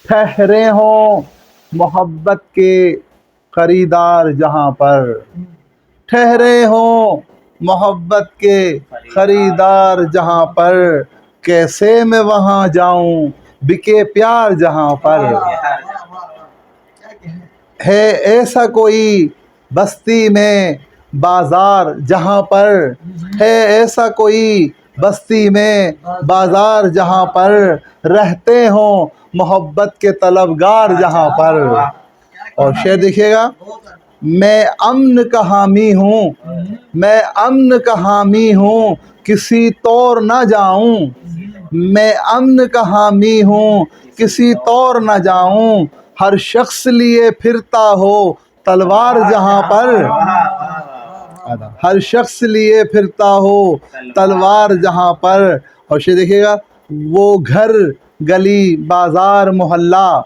ठहरे हों मोहब्बत के खरीदार जहाँ पर, ठहरे हों मोहब्बत के खरीदार जहाँ पर, कैसे मैं वहाँ जाऊँ बिके प्यार जहाँ पर। है ऐसा कोई बस्ती में बाजार जहाँ पर, है ऐसा कोई बस्ती में बाजार जहाँ पर, रहते हों मोहब्बत के तलबगार जहाँ पर। और शेर देखिएगा, मैं अमन का हामी हूँ, मैं अमन का हामी हूँ, किसी तौर ना जाऊँ, मैं अमन का हामी हूँ, किसी तौर ना जाऊँ, हर शख्स लिए फिरता हो तलवार जहाँ पर, हर शख्स लिए फिरता हो तलवार जहाँ पर। और शेर देखिएगा, वो घर गली बाजार मोहल्ला,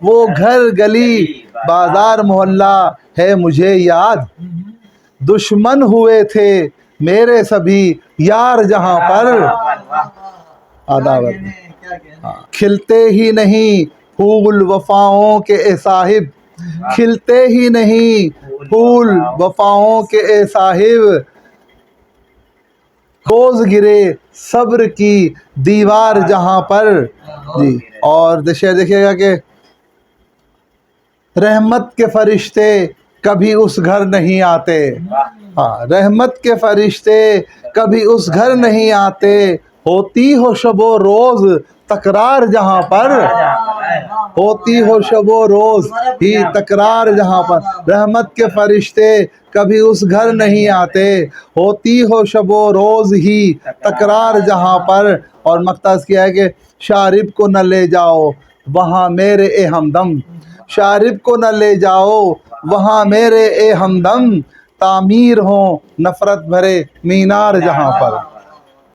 वो घर गली बाजार मोहल्ला है मुझे याद, दुश्मन हुए थे मेरे सभी यार जहाँ पर। अदावत खिलते ही नहीं फूल वफाओं के ए साहिब, खिलते ही नहीं फूल वफाओं के ए साहिब, रोज गिरे सब्र की दीवार जहाँ पर। जी, और देखिएगा कि रहमत के फरिश्ते कभी उस घर नहीं आते, हाँ, रहमत के फरिश्ते कभी उस घर नहीं आते, होती हो शबो रोज तकरार जहाँ पर, होती हो शबो रोज ही तकरार जहाँ पर, रहमत के फरिश्ते कभी उस घर नहीं आते, होती हो शबो रोज ही तकरार जहाँ पर। और मक़्तस किया है कि शारिब को न ले जाओ वहाँ मेरे ए हमदम, शारिब को न ले जाओ वहाँ मेरे ए हमदम, तामीर हो नफ़रत भरे मीनार जहाँ पर।